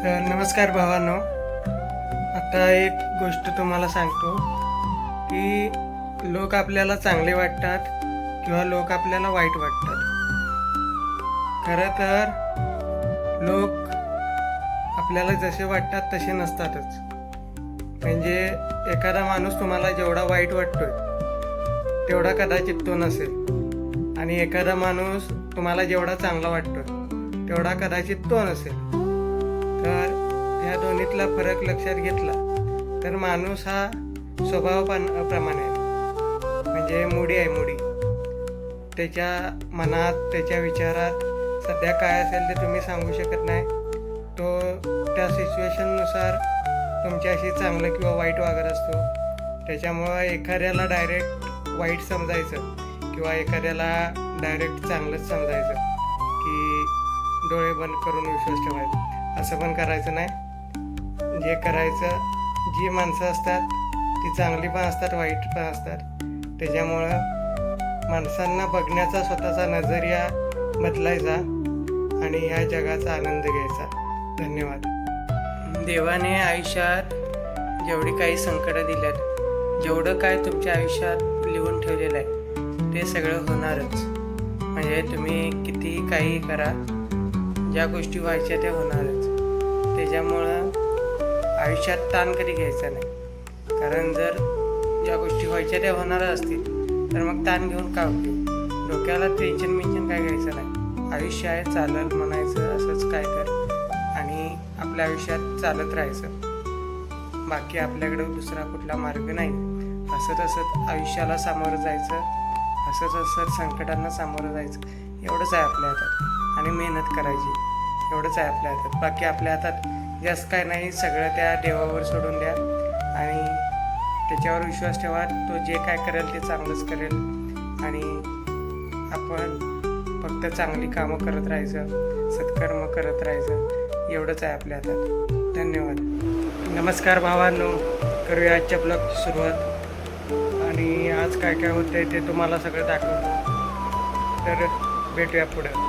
तर नमस्कार भावांनो, आता एक गोष्ट तुम्हाला सांगतो की लोक आपल्याला चांगले वाटतात किंवा लोक आपल्याला वाईट वाटतात. खरं तर लोक आपल्याला जसे वाटतात तसे नसतातच. म्हणजे एखादा माणूस तुम्हाला जेवढा वाईट वाटतोय तेवढा कदाचित तो नसेल, आणि एखादा माणूस तुम्हाला जेवढा चांगला वाटतोय तेवढा कदाचित तो नसेल. तर ह्या दोन्हीतला फरक लक्षात घेतला तर माणूस हा स्वभावाप्रमाणे म्हणजे मुडी आहे. मुडी त्याच्या मनात, त्याच्या विचारात सध्या काय असेल ते तुम्ही सांगू शकत नाही. तो त्या सिच्युएशननुसार तुमच्याशी चांगलं किंवा वाईट वागत असतो. त्याच्यामुळं एखाद्याला डायरेक्ट वाईट समजायचं किंवा एखाद्याला डायरेक्ट चांगलंच समजायचं की डोळे बंद करून विश्वास ठेवायचा, असं पण करायचं नाही. जे करायचं, जी माणसं असतात ती चांगली पण असतात, वाईट पण असतात. त्याच्यामुळं माणसांना बघण्याचा स्वतःचा नजरिया बदलायचा आणि या जगाचा आनंद घ्यायचा. धन्यवाद. देवाने आयुष्यात जेवढी काही संकटं दिल्यात, जेवढं काय तुमच्या आयुष्यात लिहून ठेवलेलं आहे ते सगळं होणारच. म्हणजे तुम्ही कितीही काही करा, ज्या गोष्टी व्हायच्या त्या होणारच. त्याच्यामुळं आयुष्यात ताण कधी घ्यायचा नाही. कारण जर ज्या गोष्टी व्हायच्या त्या होणारच असतील तर मग ताण घेऊन का उपयोग? डोक्याला टेन्शन काय घ्यायचं नाही. आयुष्य आहे, चालत म्हणायचं असंच काय तर, आणि आपल्या आयुष्यात चालत राहायचं. बाकी आपल्याकडे दुसरा कुठला मार्ग नाही. हसत हसत आयुष्याला सामोरं जायचं, हसत हसत संकटांना सामोरं जायचं. एवढंच आहे आपल्या हातात, आणि मेहनत करायची. एवढंच आहे आपल्या हातात. बाकी आपल्या हातात जास्त काय नाही. सगळं त्या देवावर सोडून द्या आणि त्याच्यावर विश्वास ठेवा. तो जे काय करेल ते चांगलंच करेल, आणि आपण फक्त चांगली कामं करत राहायचं, सत्कर्म करत राहायचं. एवढंच आहे आपल्या हातात. धन्यवाद. नमस्कार भावांनो, करूया आजच्या ब्लॉगची सुरुवात. आणि आज काय काय होतं आहे ते तुम्हाला सगळं दाखवतो. तर भेटूया पुढं.